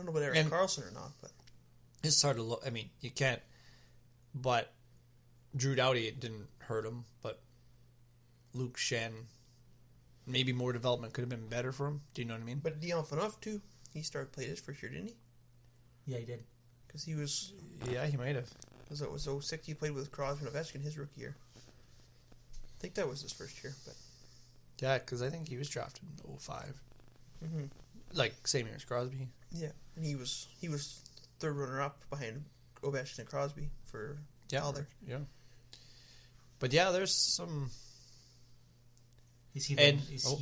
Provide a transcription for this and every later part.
don't know about Erik Karlsson or not, but it's hard to look. I mean, you can't. But Drew Doughty, it didn't hurt him. But Luke Schenn, maybe more development could have been better for him. Do you know what I mean? But Dion Phaneuf too. He played his first year, didn't he? Yeah, he did. Because he was. Yeah, he might have. Because it was 06, he played with Crosby and Ovechkin his rookie year. I think that was his first year, but. Yeah, because I think he was drafted in 05. Mm-hmm. Like, same year as Crosby. Yeah, and he was third runner-up behind Ovechkin and Crosby for Calder. Yeah. But yeah, there's some... Is he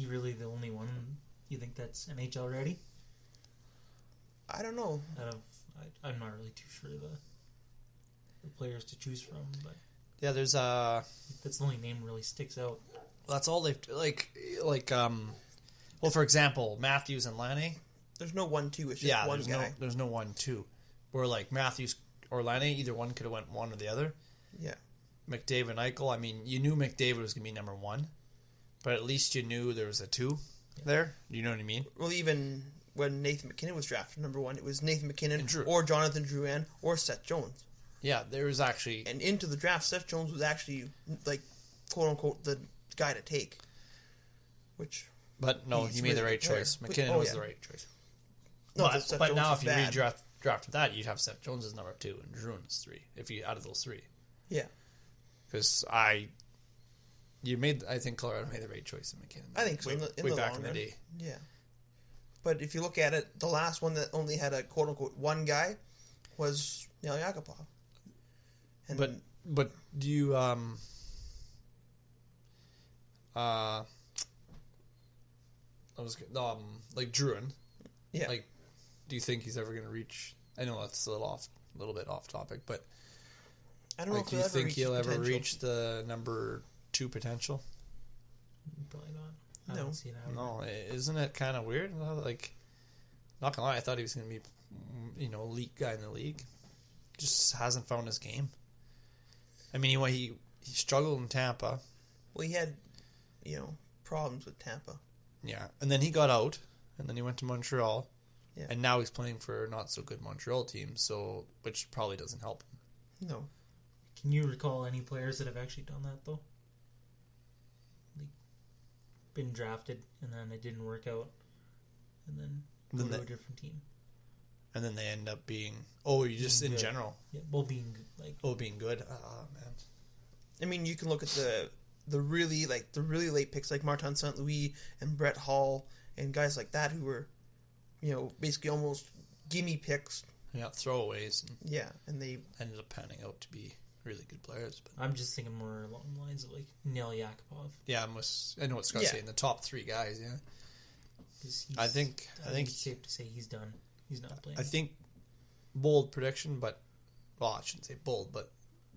really the only one you think that's NHL ready? I don't know. I'm not really too sure the players to choose from, but... Yeah, there's that's the only name that really sticks out. That's all they've well, for example, Matthews and Laine. There's no 1-2. It's just one guy. There's no 1-2. Where like Matthews or Laine, either one could have went one or the other. Yeah. McDavid and Eichel. I mean, you knew McDavid was going to be number 1, but at least you knew there was a 2 there. You know what I mean? Well, even when Nathan McKinnon was drafted number 1, it was Nathan McKinnon or Jonathan Drouin or Seth Jones. Yeah, there was actually... And into the draft, Seth Jones was actually, like, quote-unquote, the guy to take. Which... But no, he made the right choice. McKinnon was the right choice. No, but now if you redrafted that, you'd have Seth Jones as number 2 and Drouin as 3, if you out of those 3. Yeah. Because I think Colorado made the right choice in McKinnon. I think so. Way back in the day. Yeah. But if you look at it, the last one that only had a quote-unquote 1 guy was Neil Yakupov. But do you like Drouin? Yeah. Like, do you think he's ever going to reach? I know that's a little bit off topic, but I don't know. Do you think he'll ever reach the number 2 potential? Probably not. No. I don't see it happening. No, isn't it kind of weird? Like, not gonna lie, I thought he was going to be, elite guy in the league. Just hasn't found his game. I mean, he struggled in Tampa. Well, he had, problems with Tampa. Yeah, and then he got out, and then he went to Montreal, yeah. And now he's playing for a not so good Montreal team, which probably doesn't help him. No. Can you recall any players that have actually done that though? Like, been drafted and then it didn't work out, and then go to a different team. And then they end up being in general. Yeah, well, being good. Oh man. I mean, you can look at the really late picks like Martin St. Louis and Brett Hall and guys like that who were, basically almost gimme picks. Yeah, throwaways. And they ended up panning out to be really good players. But I'm just thinking more along the lines of like Neil Yakupov. Yeah, I know what Scott's saying. The top 3 guys. Yeah. I think it's safe to say he's done. He's not playing. I think bold prediction, but I shouldn't say bold, but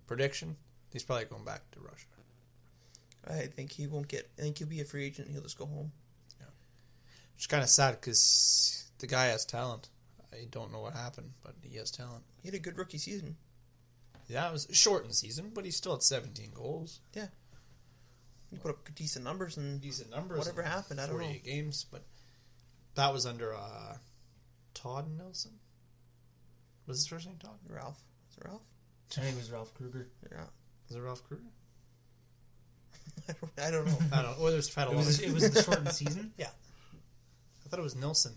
prediction. He's probably going back to Russia. I think he won't get. I think he'll be a free agent and he'll just go home. Yeah, which is kind of sad because the guy has talent. I don't know what happened, but he has talent. He had a good rookie season. Yeah, it was a shortened season, but he still had 17 goals. Yeah, he put up decent numbers and whatever happened, I don't know. 48 games, but that was under Todd Nelson. Was his first name Todd? Ralph. Is it Ralph? I think it was Ralph Kruger. Yeah. Was it Ralph Kruger? I don't know. It was the shortened season? Yeah. I thought it was Nelson.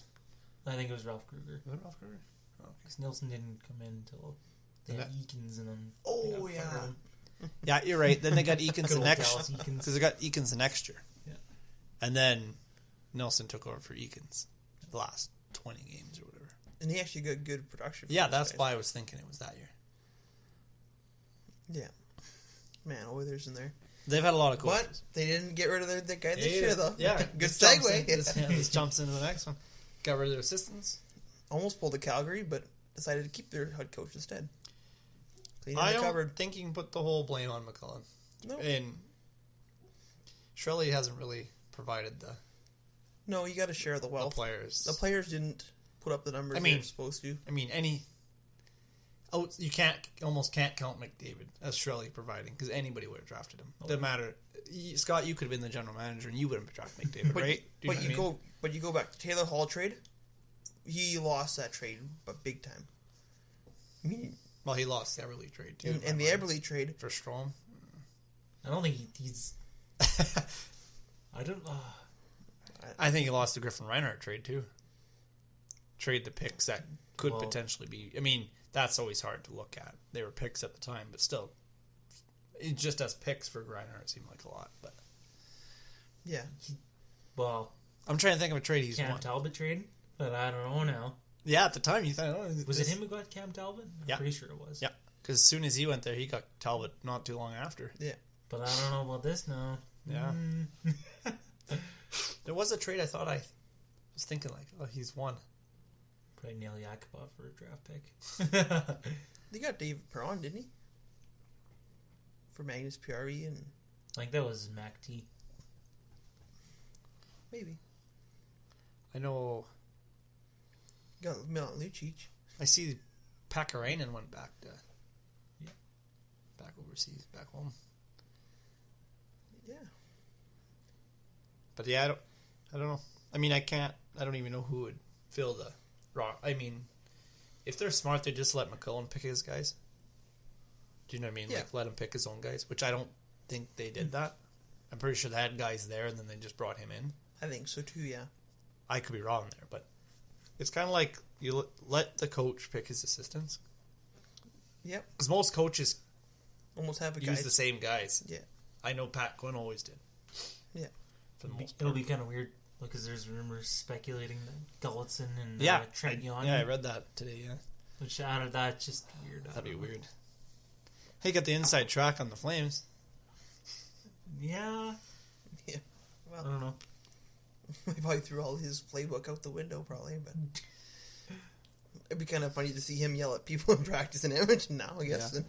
I think it was Ralph Kruger. Was it Ralph Kruger? Oh, okay. Because Nelson didn't come in until they had Eakins and then... Oh, yeah. Yeah, you're right. Then they got Eakins the next year. Because they got Eakins the next year. Yeah. And then Nelson took over for Eakins the last 20 games or whatever. And he actually got good production. Yeah, that's why I was thinking it was that year. Yeah. Man, Oilers in there. They've had a lot of coaches. But they didn't get rid of the guy this year, though. Yeah. Good segue. This jumps into the next one. Got rid of their assistants. Almost pulled a Calgary, but decided to keep their head coach instead. I don't think you can put the whole blame on McCullough. No. And Shirley hasn't really provided the... No, you got to share the wealth. The players didn't put up the numbers they were supposed to. I mean, you almost can't count McDavid as Shirley providing because anybody would have drafted him. Doesn't matter. Scott, you could have been the general manager and you wouldn't have drafted McDavid, right? But you go back to Taylor Hall trade. he lost that trade, but big time. I mean, Well, he lost the Eberle trade too. and the Eberle trade for Strome. I don't think he's. I don't. I think he lost the Griffin Reinhart trade too. Trade the picks that could potentially be. I mean, that's always hard to look at. They were picks at the time, but still, it just as picks for Reinhart seemed like a lot. But yeah. Well, I'm trying to think of a trade he's Cam won. Talbot trade, but I don't know now. Yeah, at the time you thought, Was it him who got Cam Talbot? I'm pretty sure it was. Yeah, because as soon as he went there, he got Talbot not too long after. Yeah. But I don't know about this now. Yeah. There was a trade I thought I was thinking like, oh, he's won. Probably nail Yakupov for a draft pick. They got David Perron, didn't he? For Magnus PRE and Like that was Mac T. maybe. I know. Got Milan Lucic. I see Pakarainen went back to Yeah. back overseas, back home. Yeah. But yeah, I don't know. I mean, I don't even know who would fill the raw. I mean, if they're smart, they just let McCullough pick his guys. Do you know what I mean? Yeah. Like, let him pick his own guys, which I don't think they did that. I'm pretty sure they had guys there, and then they just brought him in. I think so too, yeah. I could be wrong there, but it's kind of like you let the coach pick his assistants. Yep. Because most coaches Almost have a guy. use the same guys. Yeah. I know Pat Quinn always did. Yeah. For the most It'll part. be kind of weird because there's rumors speculating that Gulletson and Yeah, Trent Yon. I read that today, yeah. Which out of that, just weird. That'd be weird. Hey, got the inside track on the Flames. Yeah. Yeah. I Well, don't know. he probably threw all his playbook out the window, probably, but it'd be kind of funny to see him yell at people in practice in Edmonton now, I guess. Yeah.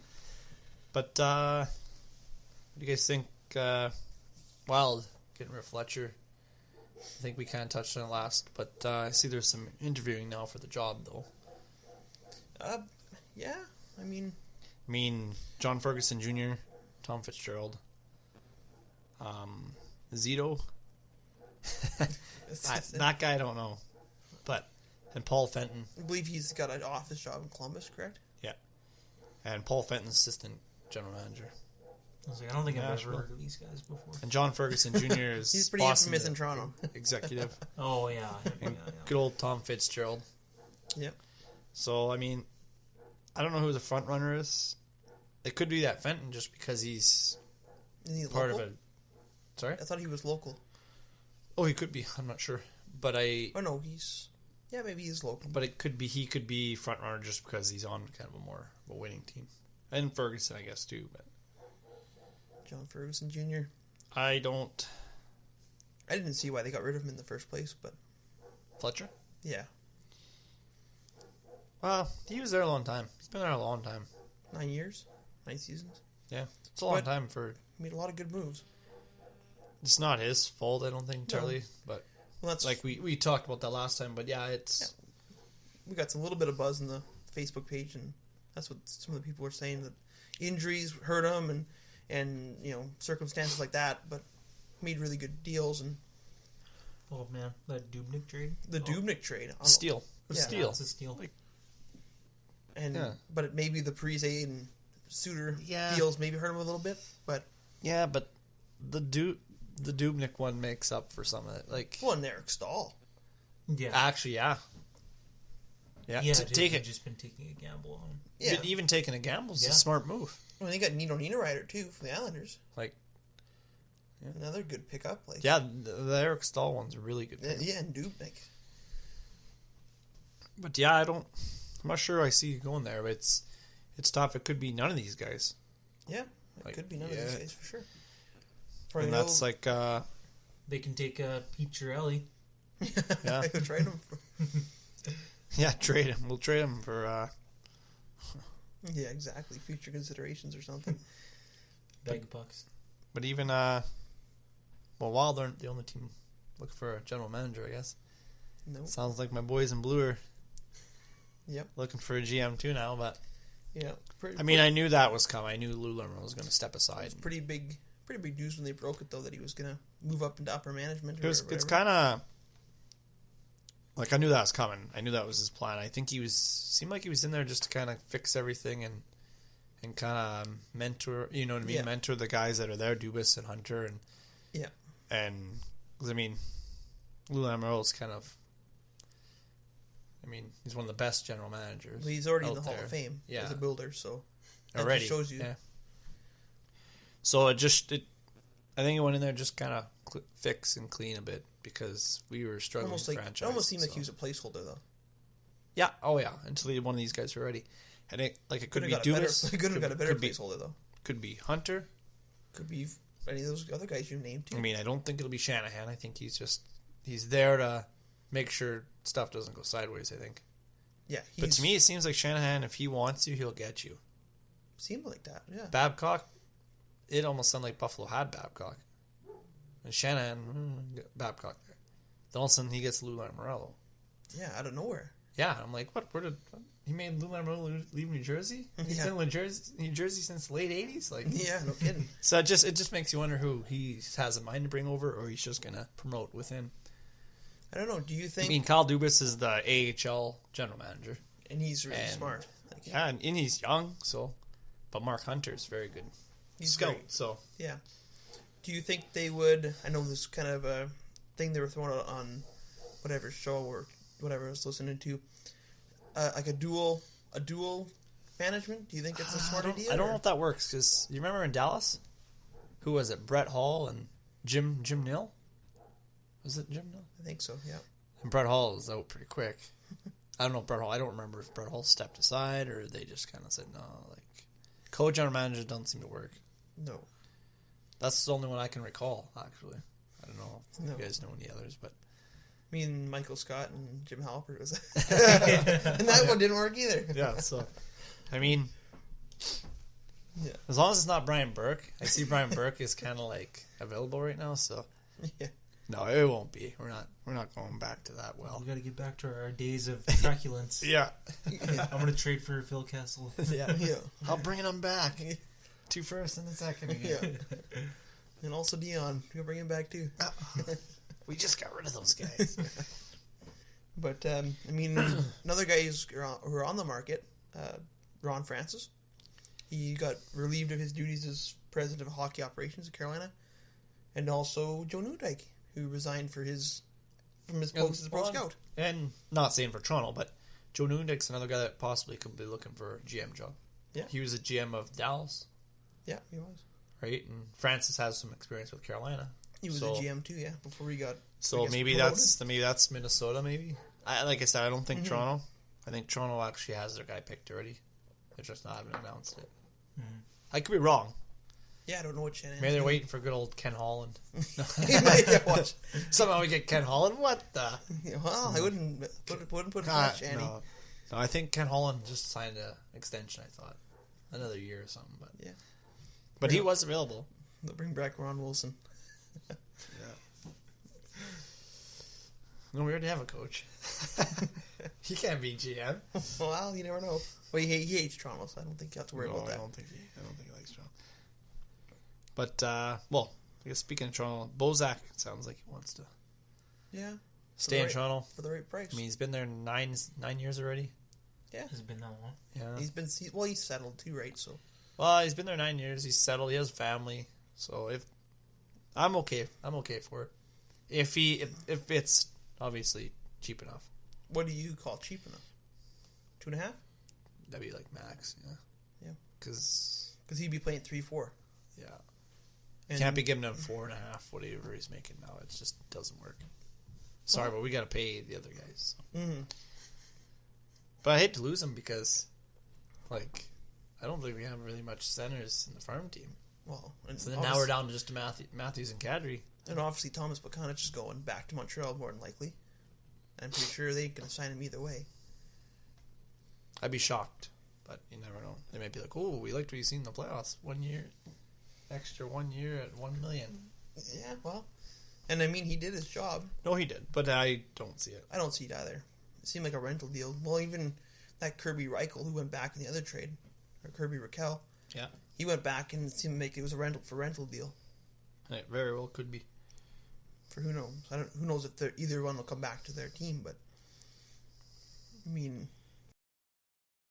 But, what do you guys think? Wild getting rid of Fletcher. I think we kind of touched on it last, but I see there's some interviewing now for the job, though. Yeah, I mean, John Ferguson Jr., Tom Fitzgerald, Zito. That guy I don't know, and Paul Fenton. I believe he's got an office job in Columbus, correct? Yeah, and Paul Fenton's assistant general manager. I was like, I don't think I've Nashville. ever heard of these guys before. And John Ferguson Jr. is He's pretty Boston infamous in Toronto. executive. Oh, yeah. And good old Tom Fitzgerald. Yep. So, I mean, I don't know who the front runner is. It could be that Fenton just because he's Isn't he part local? of it. Sorry? I thought he was local. Oh, he could be. I'm not sure. But Oh, no, yeah, maybe he's local. But he could be front runner just because he's on kind of a more of a winning team. And Ferguson, I guess, too. But John Ferguson Jr. I didn't see why they got rid of him in the first place, but Fletcher? yeah. Well, he was there a long time. He's been there a long time. 9 years? 9 seasons? Yeah. It's a long But- time for... He made a lot of good moves. It's not his fault, I don't think, entirely. But Well, that's like we talked about that last time. But yeah, it's... we got some little bit of buzz in the Facebook page, and that's what some of the people were saying, that injuries hurt him and circumstances like that, but made really good deals. And Oh, man. That Dubnyk trade? the Dubnyk trade, Steal. Yeah, Steal. That's a steal. Like, and Yeah. but it maybe the Parise and Suter Yeah. deals maybe hurt him a little bit, but Yeah, but the Dubnyk one makes up for some of it. Like, well, and Eric Stahl. Yeah. actually, yeah. Yeah, Yeah, to take they've it. just been taking a gamble on him. Yeah, But even taking a gamble is Yeah. a smart move. well, they got Nino Niederreiter too from the Islanders. Like, Another good pickup. Like yeah, the Eric Stahl one's a really good pick. yeah, and Dubnyk. But yeah, I'm not sure I see you going there, but it's tough. It could be none of these guys. Yeah, it Like, could be none of yeah. these guys for sure. For And that's like, They can take Pete Chiarelli. Yeah. I could trade him. yeah, trade him. We'll trade him for, Yeah, exactly. Future considerations or something. Bag bucks. but even, well, Wild aren't the only team looking for a general manager, I guess. No. Sounds like my boys in blue are Yep. looking for a GM too now, but Yeah. I mean, I knew that was coming. I knew Lou Lerman was going to step aside. It's pretty big news when they broke it though, that he was gonna move up into upper management. It's kind of Like, I knew that was coming. I knew that was his plan. I think seemed like he was in there just to kind of fix everything and kind of mentor, you know what I mean? Yeah. Mentor the guys that are there, Dubas and Hunter. And, Yeah. And, because, I mean, Lou Lamoriello's kind of, I mean, he's one of the best general managers. Well, he's already in out the Hall there. of Fame Yeah. as a builder, so that Already. just shows you. Yeah. So I think it went in there just kind of fix and clean a bit because we were struggling with franchise. It almost seemed like he was a placeholder, though. Yeah. Oh, yeah. Until one of these guys are ready. And it could be Dubas. Could have got a better placeholder, though. Could be Hunter. Could be any of those other guys you named, too. I mean, I don't think it'll be Shanahan. I think he's there to make sure stuff doesn't go sideways, I think. Yeah. But to me, it seems like Shanahan, if he wants you, he'll get you. Seemed like that, yeah. Babcock, it almost sounded like Buffalo had Babcock. And Shanahan, Babcock there. Then all of a sudden, he gets Lou Lamoriello. Yeah, out of nowhere. Yeah, I'm like, what? He made Lou Lamoriello leave New Jersey? He's been in New Jersey since the late 80s? Like, yeah, no kidding. So it just makes you wonder who he has in mind to bring over, or he's just going to promote within. I don't know. Do you think... I mean, Kyle Dubas is the AHL general manager. And he's really smart. Like, yeah, and he's young, so... But Mark Hunter's very good. He's scout, great. So... Yeah. Do you think they would... I know this kind of a thing they were throwing out on whatever show or whatever I was listening to. Like a dual management? Do you think it's a smart idea? I don't know if that works, because you remember in Dallas? Who was it? Brett Hall and Jim Nill? Was it Jim Nill? I think so, yeah. And Brett Hall was out pretty quick. I don't know if Brett Hall... I don't remember if Brett Hall stepped aside, or they just kind of said, no, like... Co-general managers don't seem to work. No. That's the only one I can recall, actually. I don't know if you guys know any others, but... Me and Michael Scott and Jim Halpert was... and that one didn't work either. Yeah, so... I mean... Yeah. As long as it's not Brian Burke. I see Brian Burke is kind of, like, available right now, so... Yeah. No, it won't be. We're not going back to that well. We got to get back to our days of truculence. Yeah. I'm going to trade for Phil Kessel. Yeah. Yeah. I'll bring him back. 2 firsts and a second again. Yeah. And also Dion. You'll bring him back too. We just got rid of those guys. But, I mean, another guy who are on the market, Ron Francis. He got relieved of his duties as president of hockey operations at Carolina. And also Joe Newdike, who resigned from his post as a pro scout. And not saying for Toronto, but Joe Newdike's another guy that possibly could be looking for a GM job. Yeah. He was a GM of Dallas. Yeah, he was. Right? And Francis has some experience with Carolina. He was a GM too, yeah, before he got... So maybe that's Minnesota, maybe? Like I said, I don't think Toronto. I think Toronto actually has their guy picked already. They just haven't announced it. Mm-hmm. I could be wrong. Yeah, I don't know what Shanahan's Maybe they're doing. waiting for good old Ken Holland. Watch. Somehow we get Ken Holland. What the? Well, I wouldn't put it past Shanny. No, I think Ken Holland just signed an extension, I thought. Another year or something. But yeah. But he was available. They'll bring back Ron Wilson. Yeah. No, we already have a coach. He can't be GM. Well, you never know. Well, he hates Toronto, so I don't think you have to worry about that. I don't think he likes Toronto. But, well, I guess speaking of Toronto, Bozak sounds like he wants to stay in Toronto. For the right price. I mean, he's been there 9 years already. Yeah. Has it been that long? Yeah. He's settled too, right? So. Well, he's been there 9 years. He's settled. He has family. So I'm okay for it. If it's obviously cheap enough. What do you call cheap enough? 2.5? That'd be like max, yeah. Yeah. Because he'd be playing 3-4. Yeah. And can't be giving him 4.5, whatever he's making now. It just doesn't work. Sorry, but we got to pay the other guys. So. Mm-hmm. But I hate to lose him because, like, I don't think we have really much centers in the farm team. Well, and so then now we're down to just Matthews and Kadri. And obviously Thomas Plekanec is going back to Montreal more than likely. I'm pretty sure they can sign him either way. I'd be shocked, but you never know. They might be like, "Oh, we liked what you seen in the playoffs. 1 year, extra 1 year at $1 million." Yeah, well, and I mean he did his job. No, he did, but I don't see it. I don't see it either. It seemed like a rental deal. Well, even that Kirby Reichel who went back in the other trade, or Kirby Raquel. Yeah, he went back and it seemed like it was a rental deal. It very well could be. For who knows? Who knows if either one will come back to their team, but I mean,